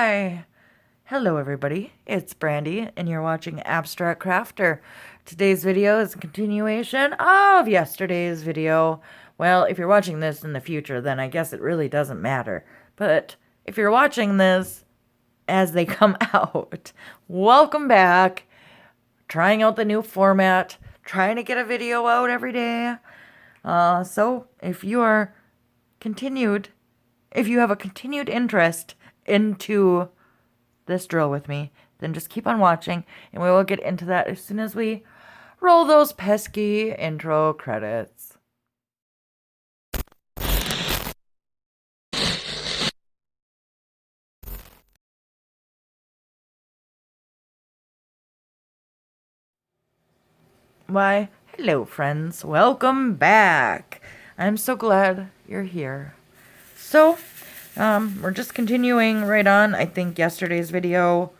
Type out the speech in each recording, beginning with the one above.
Why, hello everybody, it's Brandy, and you're watching Abstract Crafter. Today's video is a continuation of yesterday's video. Well, if you're watching this in the future, then I guess it really doesn't matter. But if you're watching this as they come out, welcome back. Trying out the new format, trying to get a video out every day. So if you have a continued interest into this drill with me, then just keep on watching, and we will get into that as soon as we roll those pesky intro credits. Why, hello friends, welcome back. I'm so glad you're here. So, we're just continuing right on. I think yesterday's video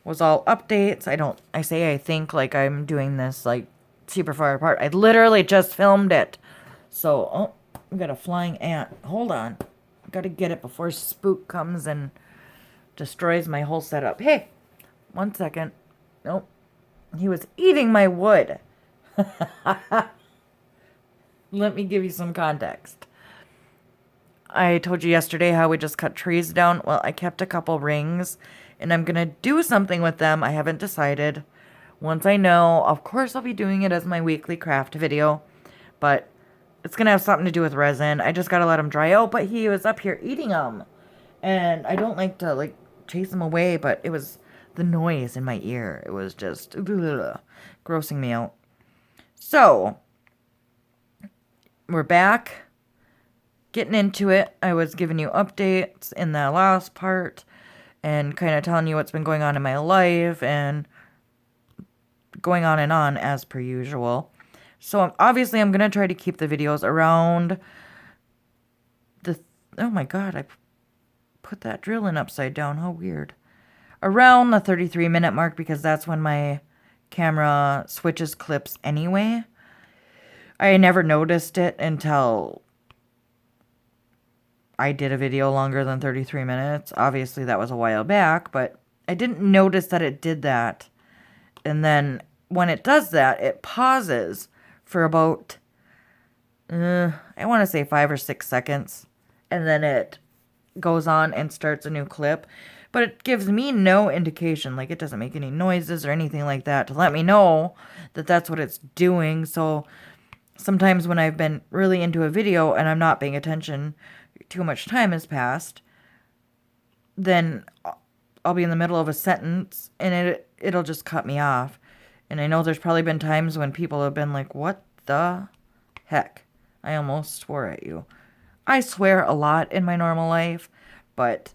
was all updates. I say I think like I'm doing this like super far apart. I literally just filmed it. So, oh, we got a flying ant. Hold on. I gotta get it before Spook comes and destroys my whole setup. Hey, 1 second. Nope. He was eating my wood. Let me give you some context. I told you yesterday how we just cut trees down. Well, I kept a couple rings, and I'm going to do something with them. I haven't decided. Once I know, of course I'll be doing it as my weekly craft video, but it's going to have something to do with resin. I just got to let him dry out, but he was up here eating them, and I don't like to, like, chase him away, but it was the noise in my ear. It was just grossing me out. So, we're back. Getting into it. I was giving you updates in the last part and kind of telling you what's been going on in my life and going on and on as per usual. So obviously I'm going to try to keep the videos around oh my god, I put that drill in upside down. How weird. Around the 33-minute mark, because that's when my camera switches clips anyway. I never noticed it until I did a video longer than 33 minutes. Obviously, that was a while back, but I didn't notice that it did that. And then when it does that, it pauses for about, I want to say 5 or 6 seconds. And then it goes on and starts a new clip. But it gives me no indication, like it doesn't make any noises or anything like that to let me know that that's what it's doing. So sometimes when I've been really into a video and I'm not paying attention, too much time has passed, then I'll be in the middle of a sentence and it'll just cut me off. And I know there's probably been times when people have been like, what the heck? I almost swore at you. I swear a lot in my normal life, but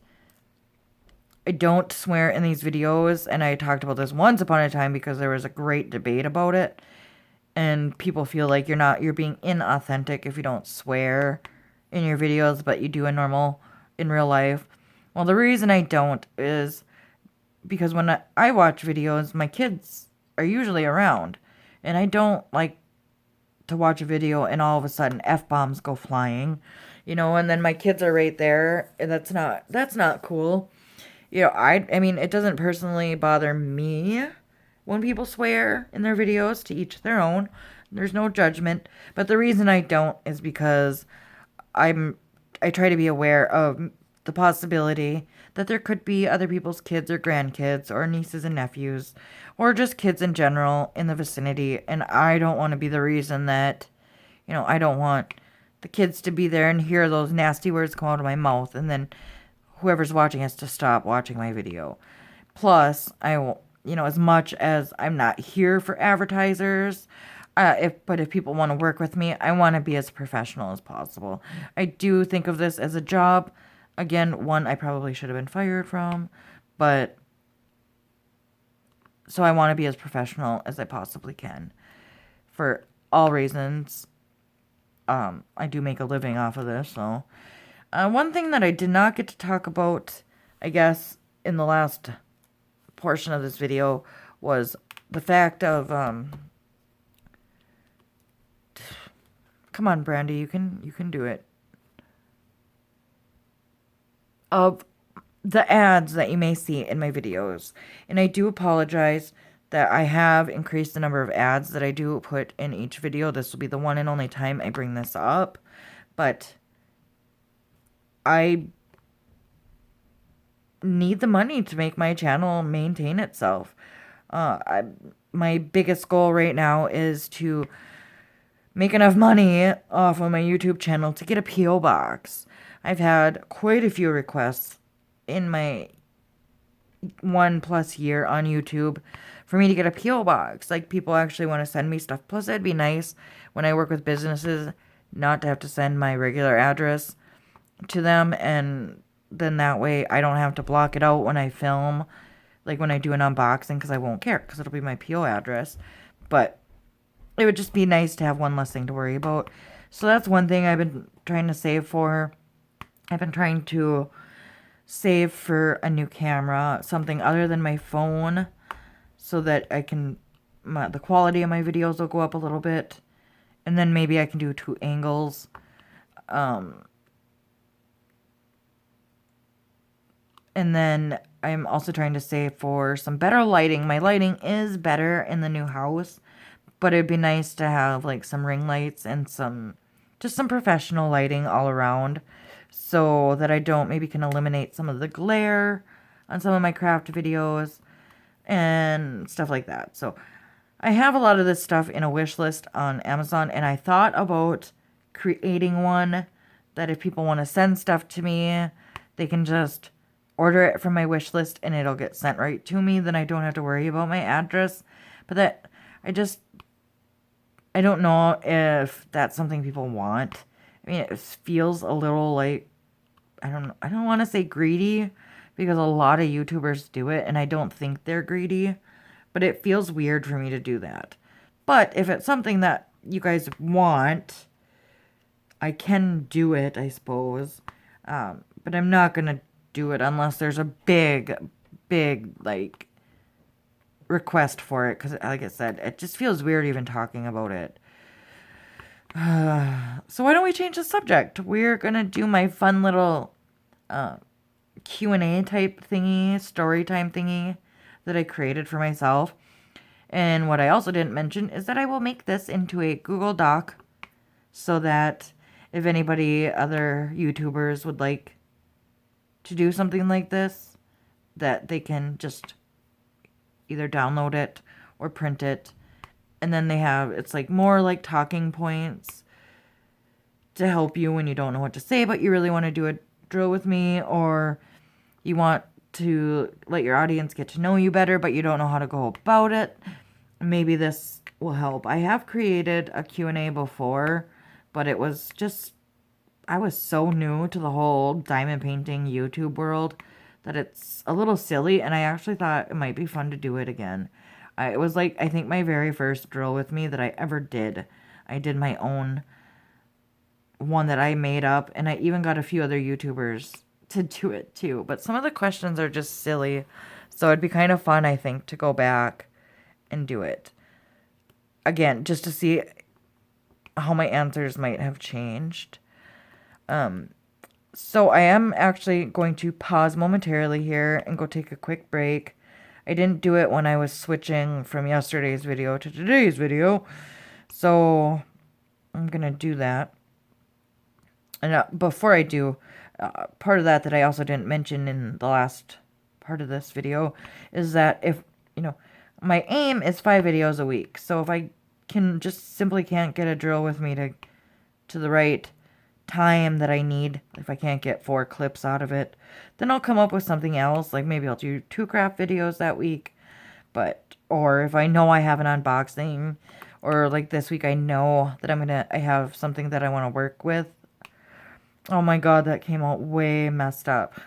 I don't swear in these videos. And I talked about this once upon a time because there was a great debate about it. And people feel like you're being inauthentic if you don't swear in your videos, but you do in real life. Well, the reason I don't is because when I watch videos, my kids are usually around, and I don't like to watch a video and all of a sudden F-bombs go flying, and then my kids are right there, and that's not cool. I mean, it doesn't personally bother me when people swear in their videos, to each their own. There's no judgment, but the reason I don't is because I try to be aware of the possibility that there could be other people's kids or grandkids or nieces and nephews or just kids in general in the vicinity, and I don't want to be the reason that, I don't want the kids to be there and hear those nasty words come out of my mouth, and then whoever's watching has to stop watching my video. Plus, as much as I'm not here for advertisers, if people want to work with me, I want to be as professional as possible. I do think of this as a job. Again, one I probably should have been fired from, but so I want to be as professional as I possibly can for all reasons. I do make a living off of this, so one thing that I did not get to talk about, I guess, in the last portion of this video was the fact of come on, Brandy, you can do it. Of the ads that you may see in my videos. And I do apologize that I have increased the number of ads that I do put in each video. This will be the one and only time I bring this up. But I need the money to make my channel maintain itself. My biggest goal right now is to make enough money off of my YouTube channel to get a P.O. box. I've had quite a few requests in my 1+ year on YouTube for me to get a P.O. box. Like, people actually want to send me stuff. Plus, it'd be nice when I work with businesses not to have to send my regular address to them, and then that way I don't have to block it out when I film, like when I do an unboxing, because I won't care, because it'll be my P.O. address. But it would just be nice to have one less thing to worry about. So that's one thing I've been trying to save for. I've been trying to save for a new camera, something other than my phone, so that I can, the quality of my videos will go up a little bit. And then maybe I can do 2 angles. And then I'm also trying to save for some better lighting. My lighting is better in the new house, but it'd be nice to have like some ring lights and just some professional lighting all around, so that I maybe can eliminate some of the glare on some of my craft videos and stuff like that. So I have a lot of this stuff in a wish list on Amazon, and I thought about creating one that if people want to send stuff to me, they can just order it from my wish list and it'll get sent right to me. Then I don't have to worry about my address. But I don't know if that's something people want. I mean, it feels a little like, I don't want to say greedy, because a lot of YouTubers do it and I don't think they're greedy, but it feels weird for me to do that. But if it's something that you guys want, I can do it, I suppose. But I'm not going to do it unless there's a big, like, request for it, because like I said, it just feels weird even talking about it. So why don't we change the subject? We're gonna do my fun little Q&A type thingy, story time thingy that I created for myself. And what I also didn't mention is that I will make this into a Google Doc, so that if anybody, other YouTubers, would like to do something like this, that they can just either download it or print it. And then it's like more like talking points to help you when you don't know what to say, but you really want to do a drill with me, or you want to let your audience get to know you better, but you don't know how to go about it. Maybe this will help. I have created a Q&A before, but it was just, I was so new to the whole diamond painting YouTube world that it's a little silly, and I actually thought it might be fun to do it again. It was like, I think my very first drill with me that I ever did. I did my own one that I made up, and I even got a few other YouTubers to do it too. But some of the questions are just silly, so it'd be kind of fun, I think, to go back and do it again, just to see how my answers might have changed. So I am actually going to pause momentarily here and go take a quick break. I didn't do it when I was switching from yesterday's video to today's video, so I'm going to do that. And before I do, part of that I also didn't mention in the last part of this video is that if, my aim is 5 videos a week. So if I simply can't get a drill with me to the right time that I need, if I can't get 4 clips out of it, then I'll come up with something else. Like maybe I'll do 2 craft videos that week, or if I know I have an unboxing, or like this week I know that I have something that I want to work with. Oh my god, that came out way messed up.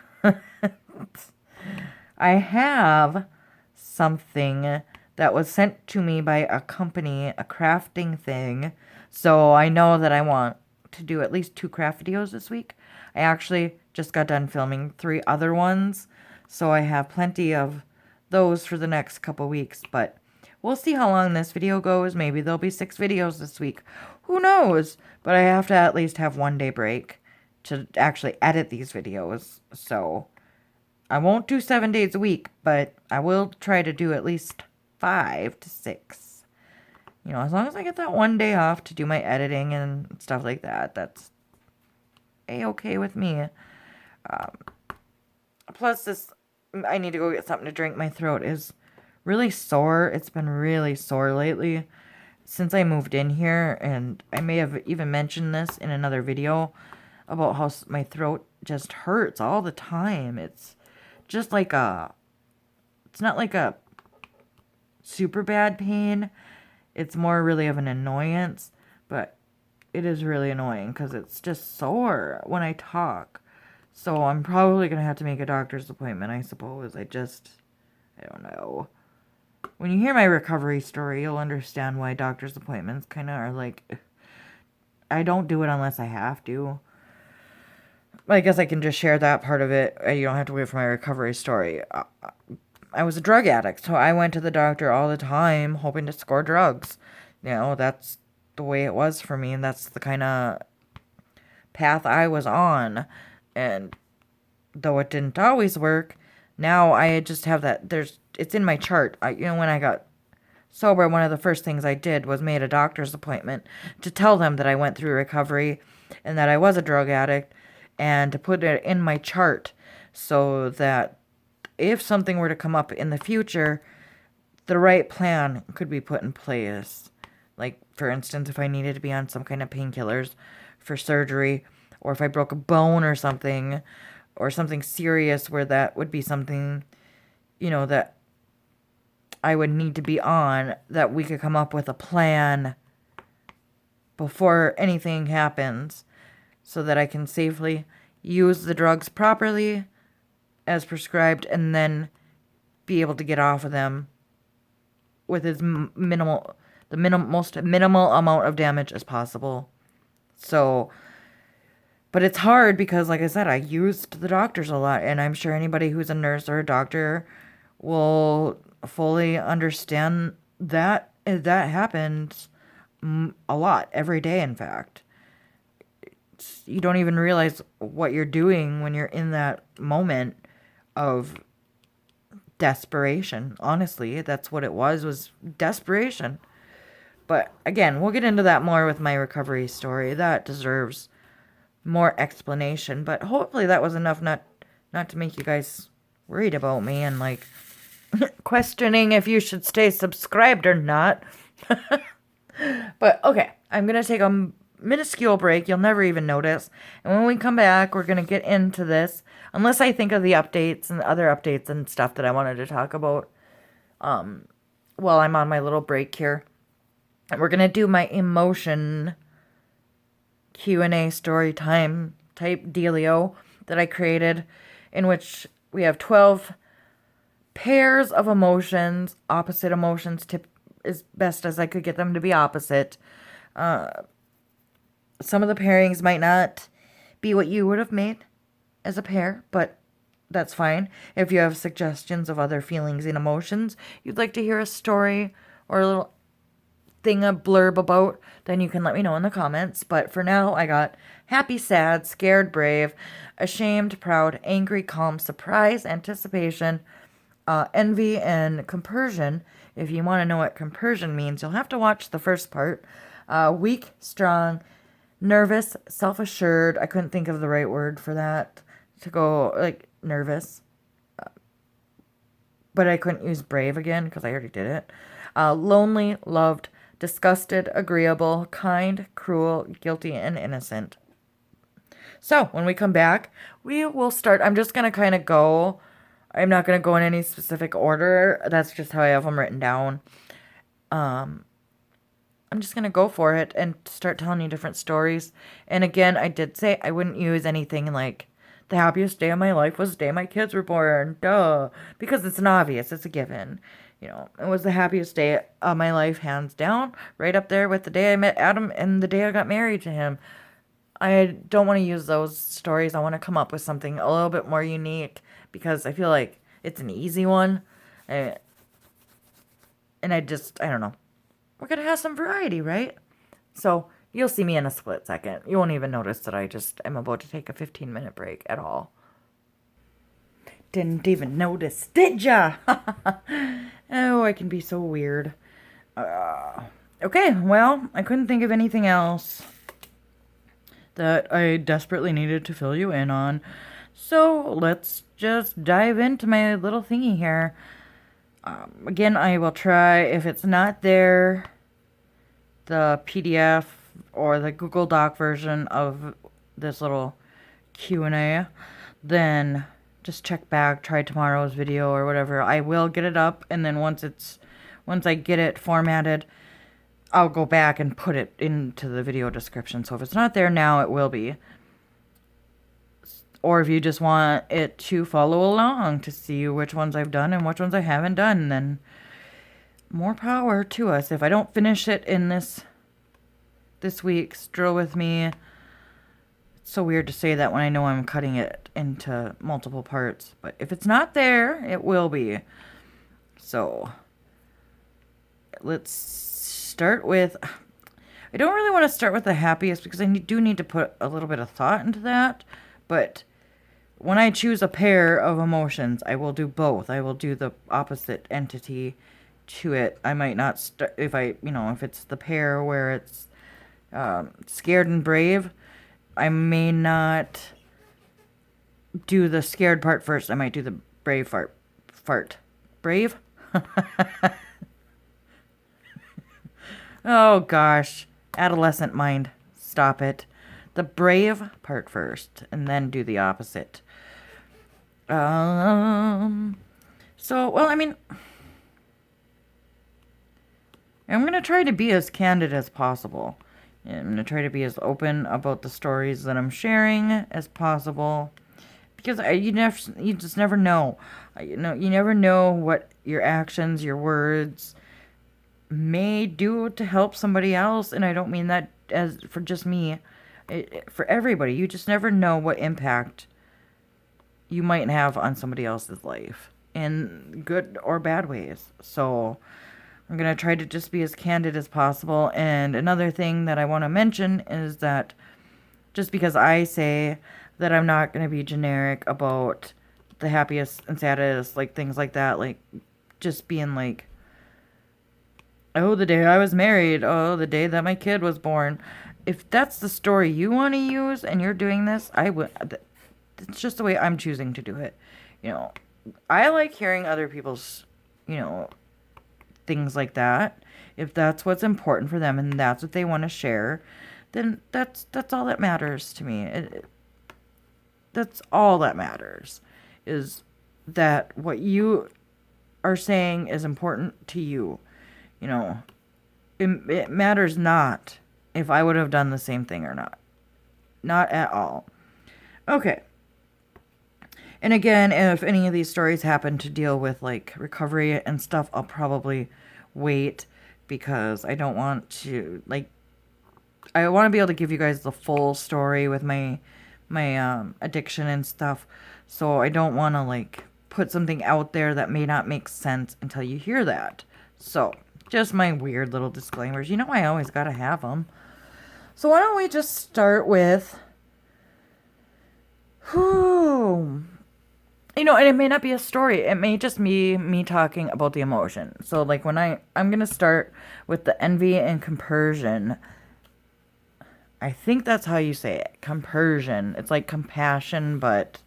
I have something that was sent to me by a company, a crafting thing. So I know that I want to do at least 2 craft videos this week. I actually just got done filming 3 other ones, so I have plenty of those for the next couple weeks, but we'll see how long this video goes. Maybe there'll be 6 videos this week. Who knows? But I have to at least have 1 day break to actually edit these videos. So I won't do 7 days a week, but I will try to do at least 5 to 6. You know, as long as I get that one day off to do my editing and stuff like that, that's a-okay with me. Plus, I need to go get something to drink. My throat is really sore. It's been really sore lately since I moved in here, and I may have even mentioned this in another video about how my throat just hurts all the time. It's just like it's not like a super bad pain. It's more really of an annoyance, but it is really annoying because it's just sore when I talk. So I'm probably going to have to make a doctor's appointment, I suppose. I don't know. When you hear my recovery story, you'll understand why doctor's appointments kind of are like, I don't do it unless I have to. I guess I can just share that part of it. You don't have to wait for my recovery story. I was a drug addict, so I went to the doctor all the time hoping to score drugs. You know, that's the way it was for me, and that's the kind of path I was on. And though it didn't always work, now I just have that, it's in my chart. When I got sober, one of the first things I did was made a doctor's appointment to tell them that I went through recovery and that I was a drug addict, and to put it in my chart so that if something were to come up in the future, the right plan could be put in place. Like, for instance, if I needed to be on some kind of painkillers for surgery, or if I broke a bone or something serious where that would be something, that I would need to be on, that we could come up with a plan before anything happens so that I can safely use the drugs properly as prescribed and then be able to get off of them with as most minimal amount of damage as possible. So, but it's hard because, like I said, I used the doctors a lot, and I'm sure anybody who's a nurse or a doctor will fully understand that happens a lot, every day, in fact. You don't even realize what you're doing when you're in that moment of desperation. Honestly, that's what it was desperation. But again, we'll get into that more with my recovery story. That deserves more explanation, but hopefully that was enough not to make you guys worried about me and like questioning if you should stay subscribed or not. But okay, I'm gonna take a minuscule break. You'll never even notice, and when we come back, we're gonna get into this, unless I think of the updates and other updates and stuff that I wanted to talk about while I'm on my little break here. And we're gonna do my emotion Q&A story time type dealio that I created, in which we have 12 pairs of emotions, opposite emotions, as best as I could get them to be opposite. Some of the pairings might not be what you would have made as a pair, but that's fine. If you have suggestions of other feelings and emotions you'd like to hear a story or a little thing, a blurb about, then you can let me know in the comments. But for now, I got happy, sad, scared, brave, ashamed, proud, angry, calm, surprise, anticipation, envy, and compersion. If you want to know what compersion means, you'll have to watch the first part. Weak, strong, nervous, self-assured. I couldn't think of the right word for that, to go like nervous, but I couldn't use brave again because I already did it. Lonely, loved, disgusted, agreeable, kind, cruel, guilty, and innocent. So when we come back, we will start. I'm just going to kind of go. I'm not going to go in any specific order. That's just how I have them written down. I'm just going to go for it and start telling you different stories. And again, I did say I wouldn't use anything like the happiest day of my life was the day my kids were born. Duh. Because it's an obvious. It's a given. It was the happiest day of my life, hands down. Right up there with the day I met Adam and the day I got married to him. I don't want to use those stories. I want to come up with something a little bit more unique because I feel like it's an easy one. And I don't know. We're going to have some variety, right? So you'll see me in a split second. You won't even notice that I'm about to take a 15-minute break at all. Didn't even notice, did ya? Oh, I can be so weird. Okay, well, I couldn't think of anything else that I desperately needed to fill you in on. So let's just dive into my little thingy here. Again, I will try, if it's not there, the PDF or the Google Doc version of this little Q&A, then just check back, try tomorrow's video or whatever. I will get it up, and then once I get it formatted, I'll go back and put it into the video description. So if it's not there now, it will be. Or if you just want it to follow along to see which ones I've done and which ones I haven't done, then more power to us. If I don't finish it in this week, still with me. It's so weird to say that when I know I'm cutting it into multiple parts. But if it's not there, it will be. So let's start with... I don't really want to start with the happiest because I do need to put a little bit of thought into that. But when I choose a pair of emotions, I will do both. I will do the opposite entity to it. I might not start... If it's the pair where it's scared and brave, I may not do the scared part first. I might do the brave fart. Brave? Oh, gosh. Adolescent mind. Stop it. The brave part first, and then do the opposite. I'm going to try to be as candid as possible. I'm going to try to be as open about the stories that I'm sharing as possible. Because you just never know. You never know what your actions, your words may do to help somebody else. And I don't mean that as for just me. For everybody. You just never know what impact you might have on somebody else's life. In good or bad ways. So I'm going to try to just be as candid as possible. And another thing that I want to mention is that just because I say that I'm not going to be generic about the happiest and saddest, like things like that, like just being like, oh, the day I was married, oh, the day that my kid was born. If that's the story you want to use and you're doing this, I would. It's just the way I'm choosing to do it. I like hearing other people's, things like that. If that's what's important for them and that's what they want to share, then that's all that matters to me. That's all that matters, is that what you are saying is important to you. It matters not if I would have done the same thing or not. Not at all. Okay. And again, if any of these stories happen to deal with like recovery and stuff, I'll probably wait because I don't want to I want to be able to give you guys the full story with my addiction and stuff. So I don't want to put something out there that may not make sense until you hear that. So just my weird little disclaimers. I always got to have them. So why don't we just start with and it may not be a story. It may just be me talking about the emotion. So, when I'm going to start with the envy and compersion. I think that's how you say it. Compersion. It's like compassion, but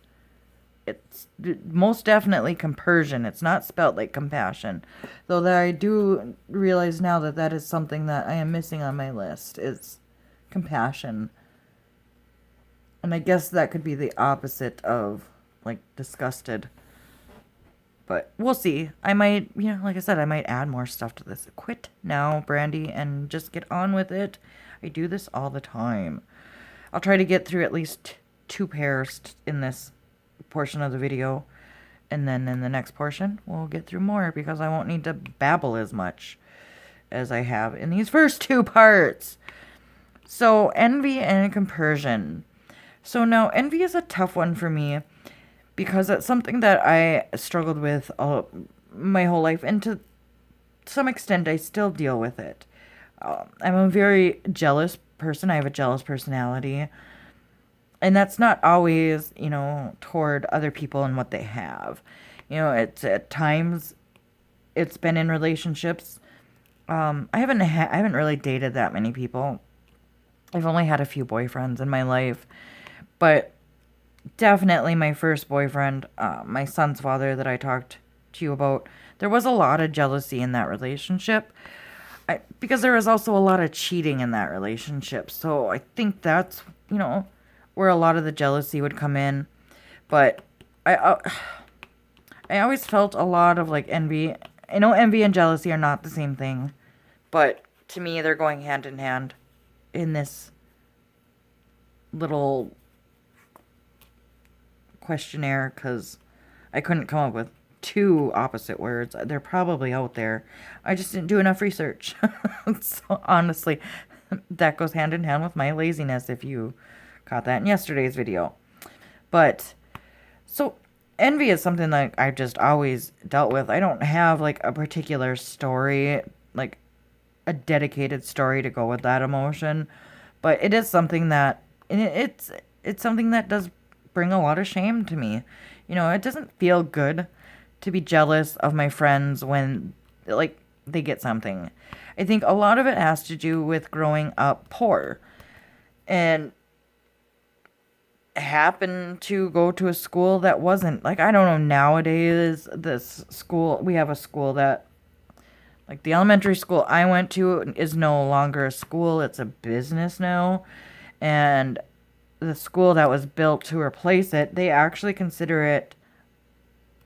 it's most definitely compersion. It's not spelled like compassion. Though that I do realize now that is something that I am missing on my list, is compassion. And I guess that could be the opposite of disgusted. But we'll see. I might, like I said, I might add more stuff to this. Quit now, Brandy, and just get on with it. I do this all the time. I'll try to get through at least 2 pairs in this portion of the video. And then in the next portion, we'll get through more because I won't need to babble as much as I have in these first 2 parts. So, envy and compersion. So now, envy is a tough one for me because it's something that I struggled with my whole life, and to some extent, I still deal with it. I'm a very jealous person. I have a jealous personality. And that's not always, toward other people and what they have. It's at times it's been in relationships. I haven't really dated that many people. I've only had a few boyfriends in my life, but definitely my first boyfriend, my son's father that I talked to you about, there was a lot of jealousy in that relationship. Because there was also a lot of cheating in that relationship. So I think that's, where a lot of the jealousy would come in. But I always felt a lot of like envy. I know envy and jealousy are not the same thing, but to me they're going hand in hand in this little questionnaire because I couldn't come up with two opposite words. They're probably out there. I just didn't do enough research. So honestly, that goes hand in hand with my laziness if you caught that in yesterday's video. But so envy is something that I've just always dealt with. I don't have like a particular story, like a dedicated story to go with that emotion, but it is something that and it's something that does bring a lot of shame to me. It doesn't feel good to be jealous of my friends when like they get something. I think a lot of it has to do with growing up poor and happened to go to a school that wasn't like, I don't know, nowadays this school, we have a school that like the elementary school I went to is no longer a school, it's a business now. And the school that was built to replace it, they actually consider it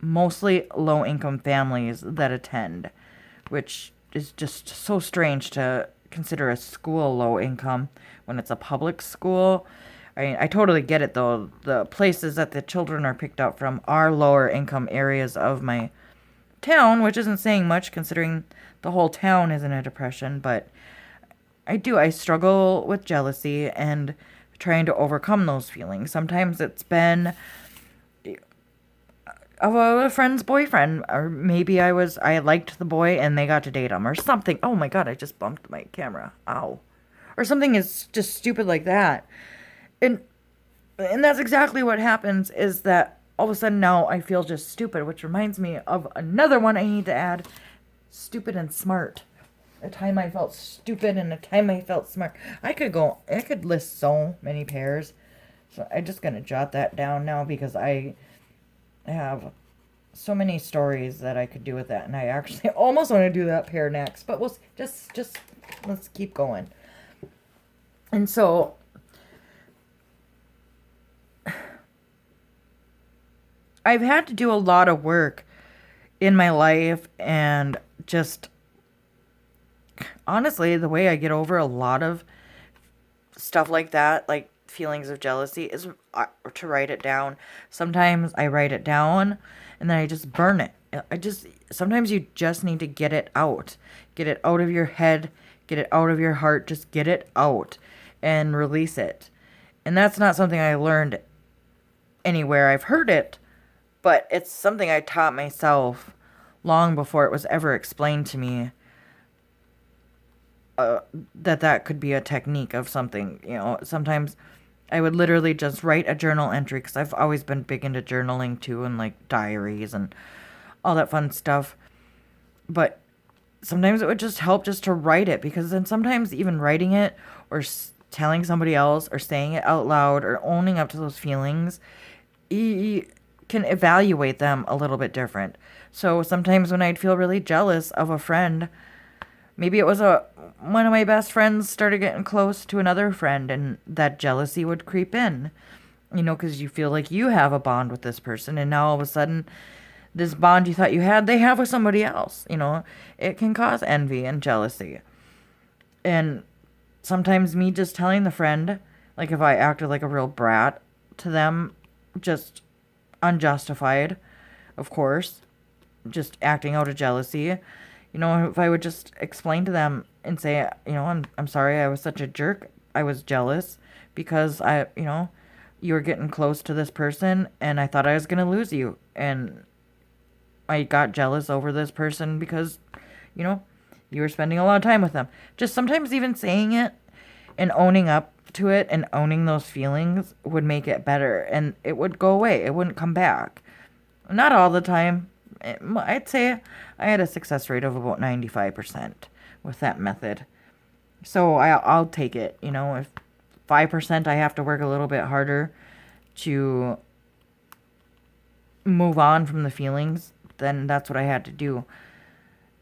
mostly low income families that attend, which is just so strange to consider a school low income when it's a public school. I mean, I totally get it though. The places that the children are picked up from are lower income areas of my town, which isn't saying much considering the whole town is in a depression, but I struggle with jealousy and trying to overcome those feelings. Sometimes it's been of a friend's boyfriend, or maybe I liked the boy and they got to date him or something. Oh my god, I just bumped my camera. Ow. Or something is just stupid like that. And that's exactly what happens, is that all of a sudden now I feel just stupid, which reminds me of another one I need to add. Stupid and smart. A time I felt stupid and a time I felt smart. I could list so many pairs. So I'm just going to jot that down now because I have so many stories that I could do with that. And I actually almost want to do that pair next. But we'll just let's keep going. And so I've had to do a lot of work in my life, and just honestly, the way I get over a lot of stuff like that, like feelings of jealousy, is to write it down. Sometimes I write it down and then I just burn it. Sometimes you just need to get it out. Get it out of your head, get it out of your heart, just get it out and release it. And that's not something I learned anywhere. I've heard it, but it's something I taught myself long before it was ever explained to me, that could be a technique of something. Sometimes I would literally just write a journal entry, because I've always been big into journaling too, and like diaries and all that fun stuff. But sometimes it would just help just to write it, because then sometimes even writing it or telling somebody else or saying it out loud or owning up to those feelings, you can evaluate them a little bit different. So sometimes when I'd feel really jealous of a friend, maybe it was one of my best friends started getting close to another friend, and that jealousy would creep in, because you feel like you have a bond with this person, and now all of a sudden this bond you thought you had, they have with somebody else. It can cause envy and jealousy. And sometimes me just telling the friend, like if I acted like a real brat to them, just unjustified, of course, just acting out of jealousy. If I would just explain to them and say, I'm sorry, I was such a jerk. I was jealous because you were getting close to this person and I thought I was going to lose you. And I got jealous over this person because, you were spending a lot of time with them. Just sometimes even saying it and owning up to it and owning those feelings would make it better, and it would go away. It wouldn't come back. Not all the time. I'd say I had a success rate of about 95% with that method. So I'll take it. If 5% I have to work a little bit harder to move on from the feelings, then that's what I had to do.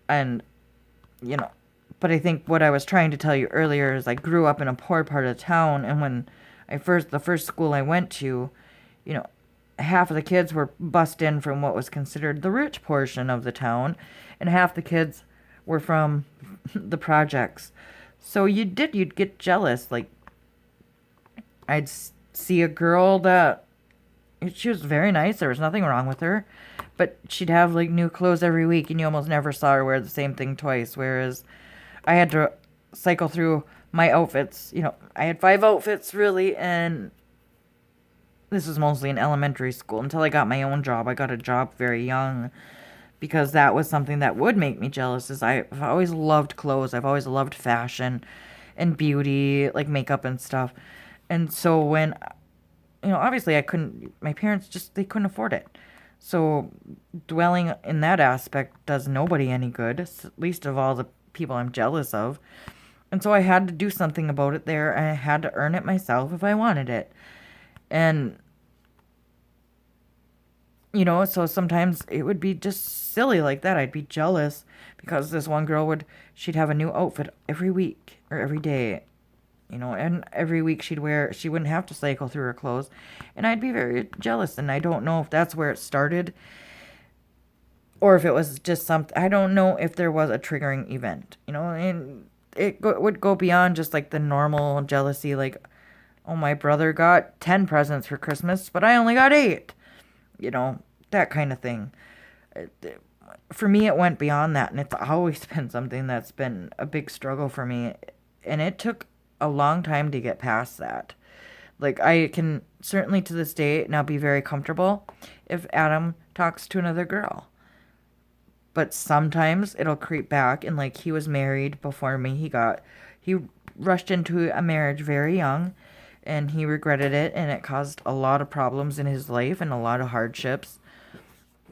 And, but I think what I was trying to tell you earlier is I grew up in a poor part of town, and when the first school I went to, half of the kids were bussed in from what was considered the rich portion of the town, and half the kids were from the projects. So you'd get jealous. Like, I'd see a girl that she was very nice. There was nothing wrong with her, but she'd have like new clothes every week, and you almost never saw her wear the same thing twice. Whereas I had to cycle through my outfits. I had 5 outfits really, and this was mostly in elementary school until I got my own job. I got a job very young because that was something that would make me jealous. Is I've always loved clothes. I've always loved fashion and beauty, like makeup and stuff. And so when, obviously my parents they couldn't afford it. So dwelling in that aspect does nobody any good, least of all the people I'm jealous of. And so I had to do something about it there. I had to earn it myself if I wanted it. And, so sometimes it would be just silly like that. I'd be jealous because this one girl she'd have a new outfit every week or every day, and every week she wouldn't have to cycle through her clothes. And I'd be very jealous. And I don't know if that's where it started or if it was just something. I don't know if there was a triggering event, and it would go beyond just like the normal jealousy, like, oh, my brother got 10 presents for Christmas, but I only got 8. That kind of thing. For me, it went beyond that, and it's always been something that's been a big struggle for me. And it took a long time to get past that. Like, I can certainly to this day now be very comfortable if Adam talks to another girl. But sometimes it'll creep back, and like he was married before me. He rushed into a marriage very young, and he regretted it, and it caused a lot of problems in his life and a lot of hardships.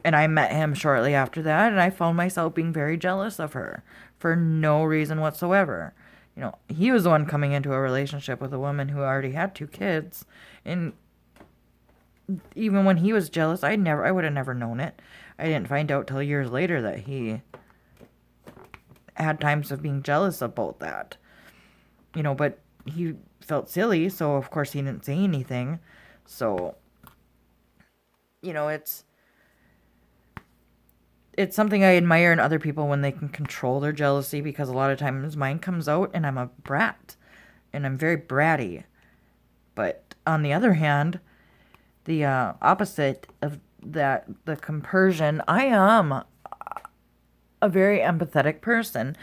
And I met him shortly after that, and I found myself being very jealous of her for no reason whatsoever. He was the one coming into a relationship with a woman who already had 2 kids, and even when he was jealous, I would have never known it. I didn't find out till years later that he had times of being jealous about that. But he felt silly, so of course he didn't say anything. So, it's something I admire in other people when they can control their jealousy, because a lot of times mine comes out and I'm a brat, and I'm very bratty. But on the other hand, the opposite of that, the compersion, I am a very empathetic person.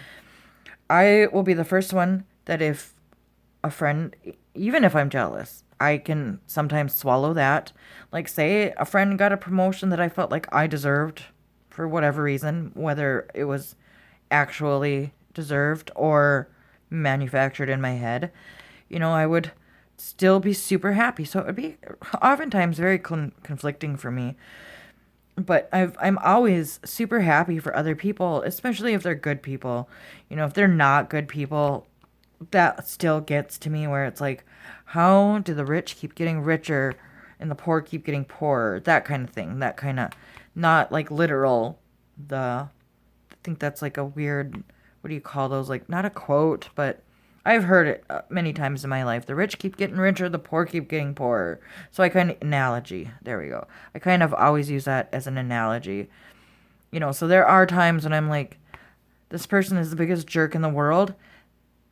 I will be the first one that if a friend, even if I'm jealous, I can sometimes swallow that. Like, say a friend got a promotion that I felt like I deserved for whatever reason, whether it was actually deserved or manufactured in my head, I would still be super happy. So it would be oftentimes very conflicting for me. But I'm always super happy for other people, especially if they're good people. If they're not good people, that still gets to me, where it's like, how do the rich keep getting richer and the poor keep getting poorer? That kind of thing. That kind of, not like literal, I think that's like a weird, what do you call those? Like, not a quote, but I've heard it many times in my life. The rich keep getting richer, the poor keep getting poorer. So analogy. There we go. I kind of always use that as an analogy. So there are times when I'm like, this person is the biggest jerk in the world,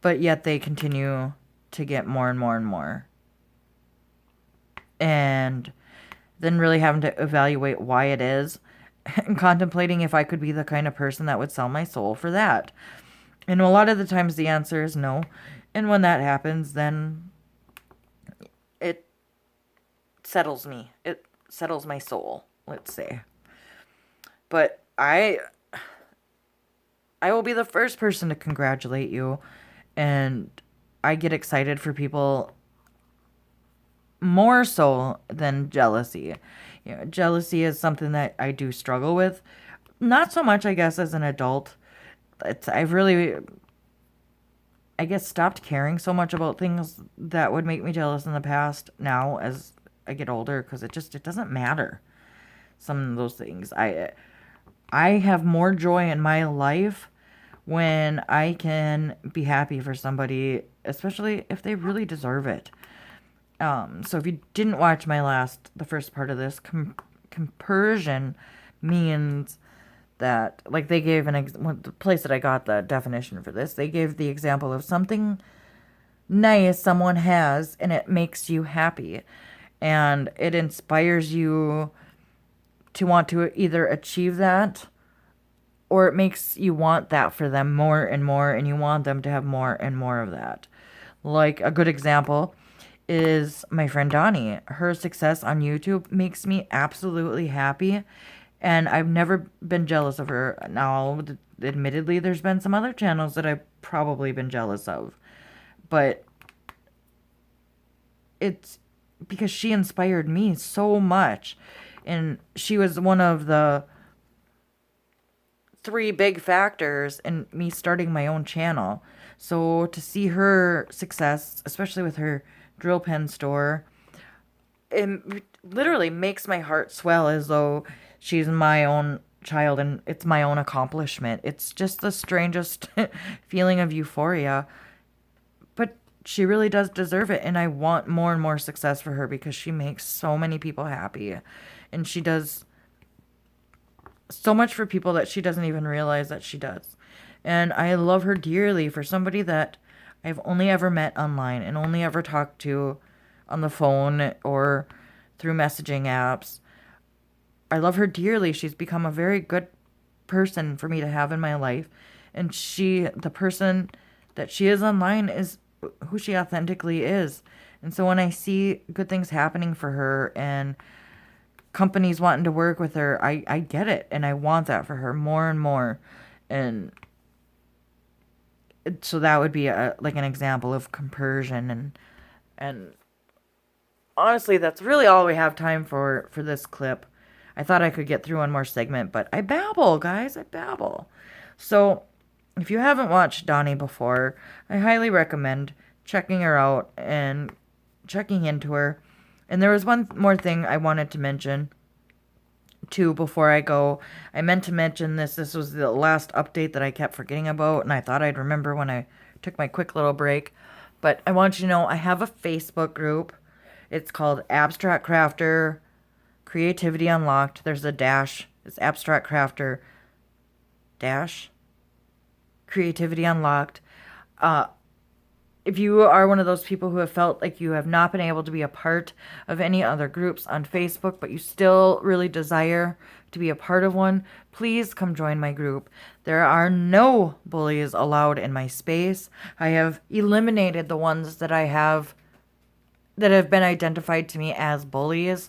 but yet they continue to get more and more and more. And then really having to evaluate why it is, and contemplating if I could be the kind of person that would sell my soul for that. And a lot of the times the answer is no. And when that happens, then it settles me. It settles my soul, let's say. But I will be the first person to congratulate you. And I get excited for people more so than jealousy. Jealousy is something that I do struggle with. Not so much, I guess, as an adult. I've really, I guess, stopped caring so much about things that would make me jealous in the past now as I get older, because it doesn't matter. Some of those things. I have more joy in my life when I can be happy for somebody, especially if they really deserve it. So if you didn't watch the first part of this, compersion means that, like, they gave the place that I got the definition for this, they gave the example of something nice someone has and it makes you happy. And it inspires you to want to either achieve that, or it makes you want that for them more and more, and you want them to have more and more of that. Like, a good example is my friend Donnie. Her success on YouTube makes me absolutely happy, and I've never been jealous of her. Now, admittedly, there's been some other channels that I've probably been jealous of, but it's because she inspired me so much, and she was one of the 3 big factors in me starting my own channel. So to see her success, especially with her drill pen store, it literally makes my heart swell, as though she's my own child and it's my own accomplishment. It's just the strangest feeling of euphoria. But she really does deserve it, and I want more and more success for her, because she makes so many people happy. And she does so much for people that she doesn't even realize that she does. And I love her dearly. For somebody that I've only ever met online and only ever talked to on the phone or through messaging apps, I love her dearly. She's become a very good person for me to have in my life. And the person that she is online, is who she authentically is. And so when I see good things happening for her and companies wanting to work with her, I get it, and I want that for her more and more. And so that would be like an example of compersion. And honestly, that's really all we have time for this clip. I thought I could get through one more segment, but I babble, guys. I babble. So if you haven't watched Donnie before, I highly recommend checking her out and checking into her. And there was one more thing I wanted to mention too before I go. I meant to mention this. This was the last update that I kept forgetting about, and I thought I'd remember when I took my quick little break. But I want you to know I have a Facebook group. It's called Abstract Crafter Creativity Unlocked. There's a dash. It's Abstract Crafter dash Creativity Unlocked. If you are one of those people who have felt like you have not been able to be a part of any other groups on Facebook, but you still really desire to be a part of one, please come join my group. There are no bullies allowed in my space. I have eliminated the ones that have been identified to me as bullies.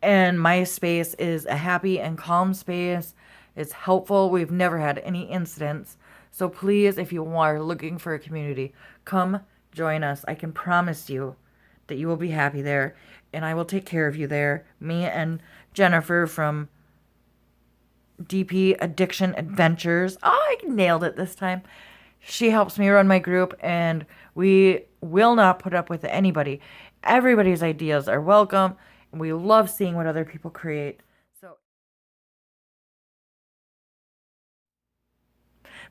And my space is a happy and calm space. It's helpful. We've never had any incidents. So please, if you are looking for a community, come join us. I can promise you that you will be happy there, and I will take care of you there. Me and Jennifer from DP Addiction Adventures. Oh, I nailed it this time. She helps me run my group, and we will not put up with anybody. Everybody's ideas are welcome, and we love seeing what other people create.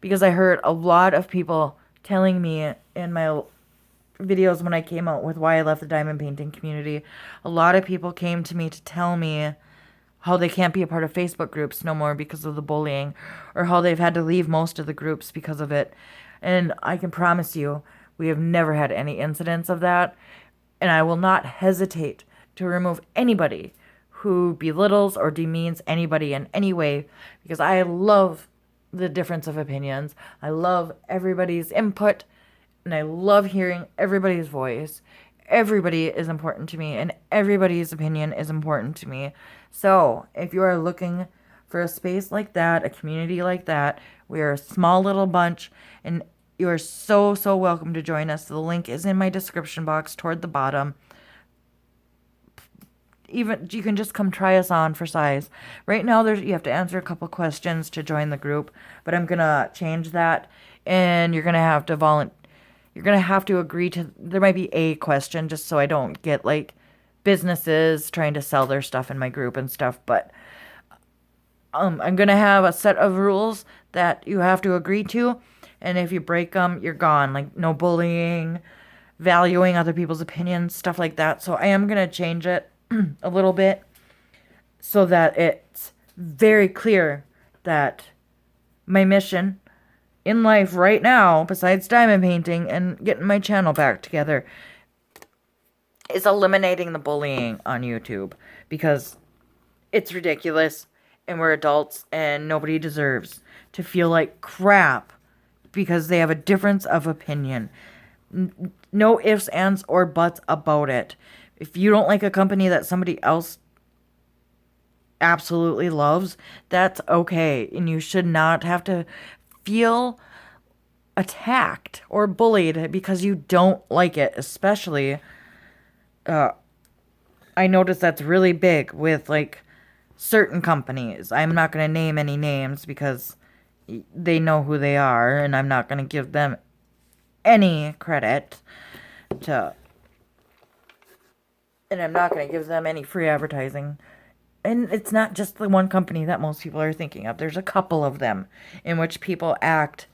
Because I heard a lot of people telling me in my videos when I came out with why I left the diamond painting community, a lot of people came to me to tell me how they can't be a part of Facebook groups no more because of the bullying, or how they've had to leave most of the groups because of it. And I can promise you, we have never had any incidents of that, and I will not hesitate to remove anybody who belittles or demeans anybody in any way, because I love the difference of opinions. I love everybody's input, and I love hearing everybody's voice. Everybody is important to me, and everybody's opinion is important to me. So if you are looking for a space like that, a community like that, we are a small little bunch, and you are so, so welcome to join us. The link is in my description box toward the bottom. Even you can just come try us on for size. Right now, you have to answer a couple questions to join the group, but I'm gonna change that, and you're gonna have to You're gonna have to agree to. There might be a question just so I don't get like businesses trying to sell their stuff in my group and stuff, but I'm gonna have a set of rules that you have to agree to, and if you break them, you're gone. Like no bullying, valuing other people's opinions, stuff like that. So I am gonna change it a little bit so that it's very clear that my mission in life right now, besides diamond painting and getting my channel back together, is eliminating the bullying on YouTube, because it's ridiculous and we're adults and nobody deserves to feel like crap because they have a difference of opinion. No ifs, ands, or buts about it. If you don't like a company that somebody else absolutely loves, that's okay. And you should not have to feel attacked or bullied because you don't like it. Especially, I notice that's really big with like certain companies. I'm not going to name any names because they know who they are, and I'm not going to give them any credit and I'm not going to give them any free advertising. And it's not just the one company that most people are thinking of. There's a couple of them in which people act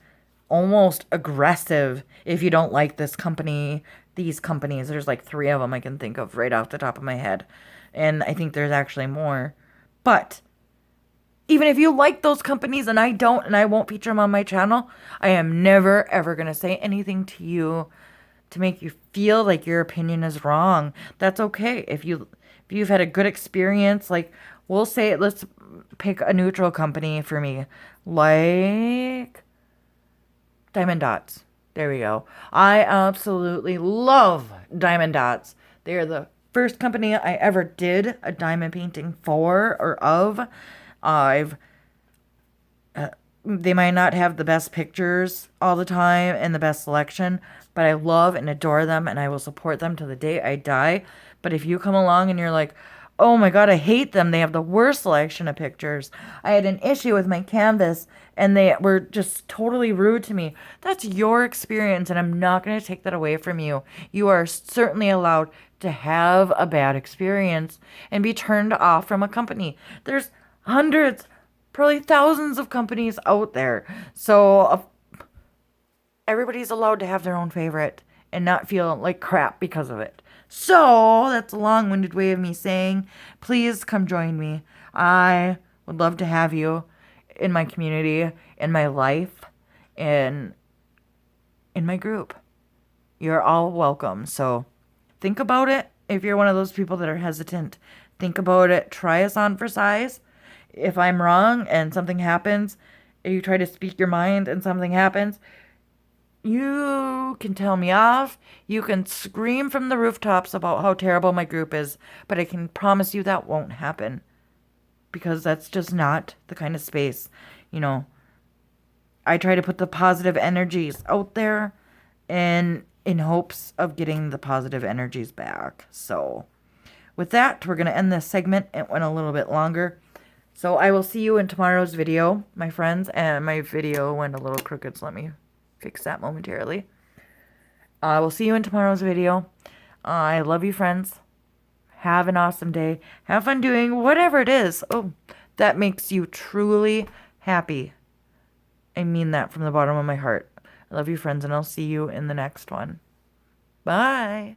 almost aggressive if you don't like this company, these companies. There's like 3 of them I can think of right off the top of my head. And I think there's actually more. But even if you like those companies and I don't, and I won't feature them on my channel, I am never, ever going to say anything to you to make you feel like your opinion is wrong. That's okay. If you've had a good experience, like we'll say, let's pick a neutral company for me, like Diamond Dots. There we go. I absolutely love Diamond Dots. They are the first company I ever did a diamond painting for or of. They might not have the best pictures all the time and the best selection, but I love and adore them, and I will support them to the day I die. But if you come along and you're like, oh my God, I hate them, they have the worst selection of pictures, I had an issue with my canvas and they were just totally rude to me, that's your experience, and I'm not going to take that away from you. You are certainly allowed to have a bad experience and be turned off from a company. There's hundreds, probably thousands of companies out there. So everybody's allowed to have their own favorite and not feel like crap because of it. So that's a long-winded way of me saying, please come join me. I would love to have you in my community, in my life, in my group. You're all welcome. So think about it. If you're one of those people that are hesitant, think about it. Try us on for size. If I'm wrong and something happens, and you try to speak your mind and something happens, you can tell me off. You can scream from the rooftops about how terrible my group is, but I can promise you that won't happen, because that's just not the kind of space, I try to put the positive energies out there and in hopes of getting the positive energies back. So with that, we're going to end this segment. It went a little bit longer. So I will see you in tomorrow's video, my friends. And my video went a little crooked, so let me fix that momentarily. I will see you in tomorrow's video. I love you, friends. Have an awesome day. Have fun doing whatever it is. Oh, that makes you truly happy. I mean that from the bottom of my heart. I love you, friends, and I'll see you in the next one. Bye.